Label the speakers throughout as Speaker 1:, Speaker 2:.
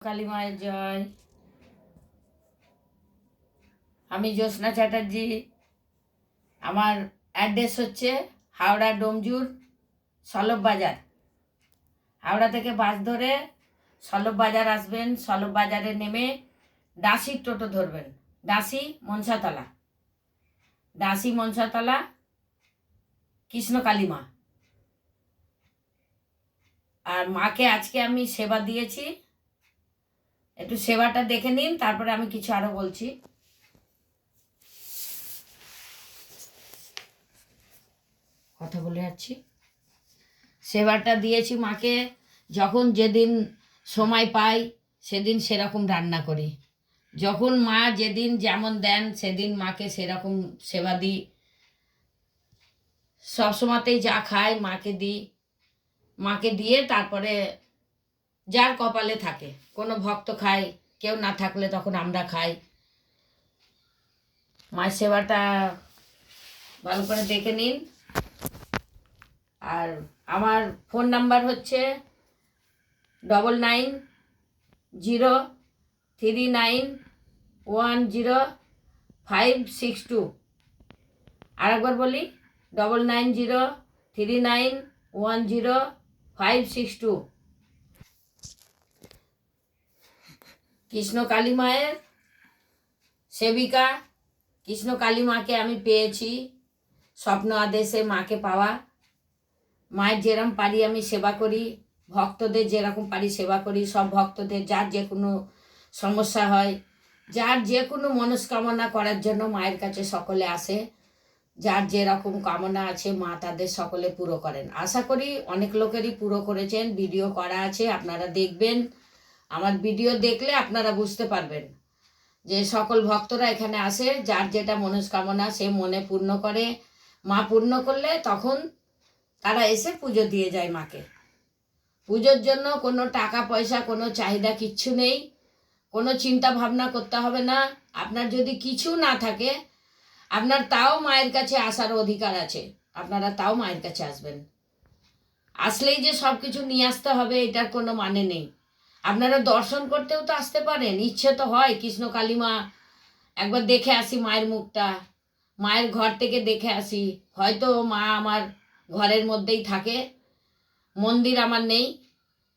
Speaker 1: কালী মায়ের জয়। আমি জ্যোৎস্না চ্যাটার্জি। আমার অ্যাড্রেস হচ্ছে হাওড়া ডোমজুর সলভ বাজার। হাওড়া থেকে বাস ধরে সলভ বাজার আসবেন। সলভ বাজারে নেমে ডাসির টোটো ধরবেন। ডাসি মনসাতলা, ডাসি মনসাতলা কৃষ্ণকালী মা। আর মাকে আজকে আমি সেবা দিয়েছি, একটু সেবাটা দেখে নিন, তারপরে আমি কিছু আরো বলছি। কথা বলে যাচ্ছি। সেবাটা দিয়েছি মাকে, যখন যেদিন সময় পাই সেদিন সেরকম রান্না করি। যখন মা যেদিন যেমন দেন সেদিন মাকে সেরকম সেবা দিই। সবসময়তেই যা খাই মাকে দিই। মাকে দিয়ে তারপরে যার কপালে থাকে, কোনো ভক্ত খায়, কেউ না থাকলে তখন আমরা খাই। মায়ের সেবাটা ভালো করে দেখে নিন। আর আমার ফোন নাম্বার হচ্ছে 9903910562। আরেকবার বলি, 9903910562। কৃষ্ণ কালী মায়ের সেবিকা। কৃষ্ণ কালী মাকে আমি পেয়েছি স্বপ্ন আদেশে, মাকে পাওয়া। মায়ের যেরকম পারি আমি সেবা করি, ভক্তদের যেরকম পারি সেবা করি। সব ভক্তদের যার যে কোনো সমস্যা হয়, যার যে কোনো মনস্কামনা করার জন্য মায়ের কাছে সকলে আসে। যার যেরকম কামনা আছে মা তাদের সকলে পুরো করেন। আশা করি অনেক লোকেরই পুরো করেছেন, ভিডিও করা আছে, আপনারা দেখবেন। আমার ভিডিও দেখলে আপনারা বুঝতে পারবেন যে সকল ভক্তরা এখানে আসে, যার যেটা মনস্কামনা সে মনে পূর্ণ করে। মা পূর্ণ করলে তখন তারা এসে পুজো দিয়ে যায় মাকে। পুজোর জন্য কোনো টাকা পয়সা কোনো চাহিদা কিচ্ছু নেই, কোনো চিন্তা ভাবনা করতে হবে না। আপনার যদি কিছু না থাকে, আপনার তাও মায়ের কাছে আসার অধিকার আছে, আপনারা তাও মায়ের কাছে আসবেন। আসলেই যে সব কিছু নিয়ে আসতে হবে এটার কোনো মানে নেই। আপনারা দর্শন করতেও তো আসতে পারেন, ইচ্ছে তো হয় কৃষ্ণ কালী মা একবার দেখে আসি মায়ের মুখটা, মায়ের ঘর থেকে দেখে আসি। হয়তো মা আমার ঘরের মধ্যেই থাকে, মন্দির আমার নেই,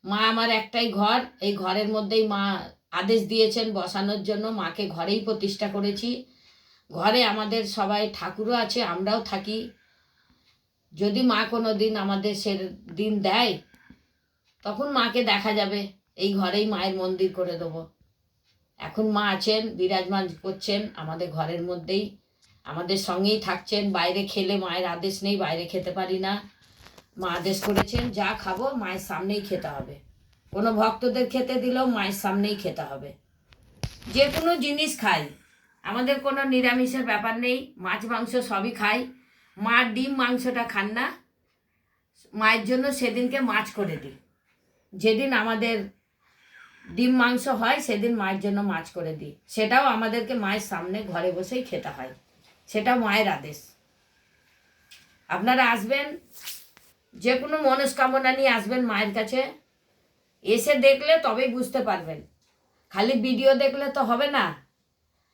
Speaker 1: মা আমার একটাই ঘর। এই ঘরের মধ্যেই মা আদেশ দিয়েছেন বসানোর জন্য, মাকে ঘরেই প্রতিষ্ঠা করেছি। ঘরে আমাদের সবাই ঠাকুরও আছে, আমরাও থাকি। যদি মা কোনো দিন আমাদের সে দিন দেয় তখন মাকে দেখা যাবে, এই ঘরেই মায়ের মন্দির করে দেবো। এখন মা আছেন, বিরাজমান করছেন আমাদের ঘরের মধ্যেই, আমাদের সঙ্গেই থাকছেন। বাইরে খেলে মায়ের আদেশ নেই, বাইরে খেতে পারি না। মা আদেশ করেছেন যা খাবো মায়ের সামনেই খেতে হবে। কোনো ভক্তদের খেতে দিলেও মায়ের সামনেই খেতে হবে। যে কোনো জিনিস খাই, আমাদের কোনো নিরামিষের ব্যাপার নেই, মাছ মাংস সবই খাই। মা ডিম মাংসটা খান না, মায়ের জন্য সেদিনকে মাছ করে দিই। যেদিন আমাদের ডিম মাংস হয় সেদিন মায়ের জন্য মাছ করে দিই, সেটাও আমাদেরকে মায়ের সামনে ঘরে বসেই খেতে হয়, সেটাও মায়ের আদেশ। আপনারা আসবেন, যে কোনো মনস্কামনা নিয়ে আসবেন মায়ের কাছে। এসে দেখলে তবেই বুঝতে পারবেন, খালি ভিডিও দেখলে তো হবে না।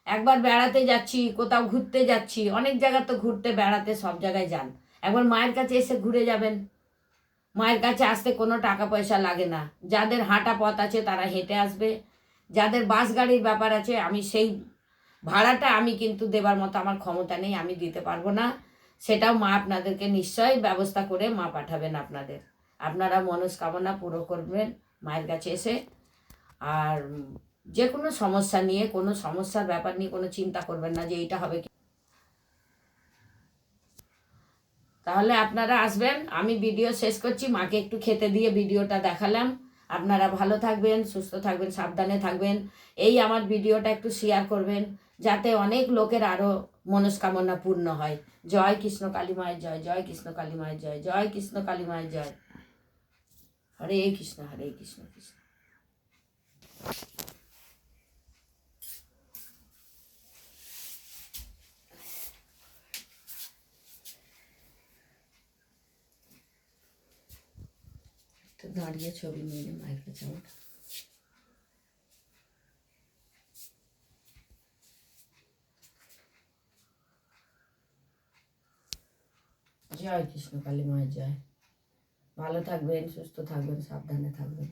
Speaker 1: একবার বেড়াতে যাচ্ছি, কোথাও ঘুরতে যাচ্ছি, অনেক জায়গা তো ঘুরতে বেড়াতে সব জায়গায় যান, একবার মায়ের কাছে এসে ঘুরে যাবেন। মায়ের কাছে আসতে কোনো টাকা পয়সা লাগে না। যাদের হাঁটা পথ আছে তারা হেঁটে আসবে, যাদের বাস গাড়ির ব্যাপার আছে আমি সেই ভাড়াটা আমি কিন্তু দেবার মতো আমার ক্ষমতা নেই, আমি দিতে পারবো না। সেটাও মা আপনাদেরকে নিশ্চয়ই ব্যবস্থা করে মা পাঠাবেন আপনাদের। আপনারা মনস্কামনা পুরো করবেন মায়ের কাছে এসে। আর যে কোনো সমস্যা নিয়ে, কোনো সমস্যার ব্যাপার নিয়ে কোনো চিন্তা করবেন না যে এইটা হবে কি। তাহলে আপনারা আসবেন। আমি ভিডিও শেষ করছি, মাকে একটু খেতে দিয়ে ভিডিওটা দেখালাম। আপনারা ভালো থাকবেন, সুস্থ থাকবেন, সাবধানে থাকবেন। এই আমার ভিডিওটা একটু শেয়ার করবেন, যাতে অনেক লোকের আরও মনস্কামনা পূর্ণ হয়। জয় কৃষ্ণ কালী মায়ের জয়, জয় কৃষ্ণ কালী মায়ের জয়, জয় কৃষ্ণ কালী মায়ের জয়। হরে কৃষ্ণ, হরে কৃষ্ণ, কৃষ্ণ। তো দাঁড়িয়ে ছবি নিয়ে মায়ের কাছে আমার। জয় কৃষ্ণ কালী মায়ের জয়। ভালো থাকবেন, সুস্থ থাকবেন, সাবধানে থাকবেন।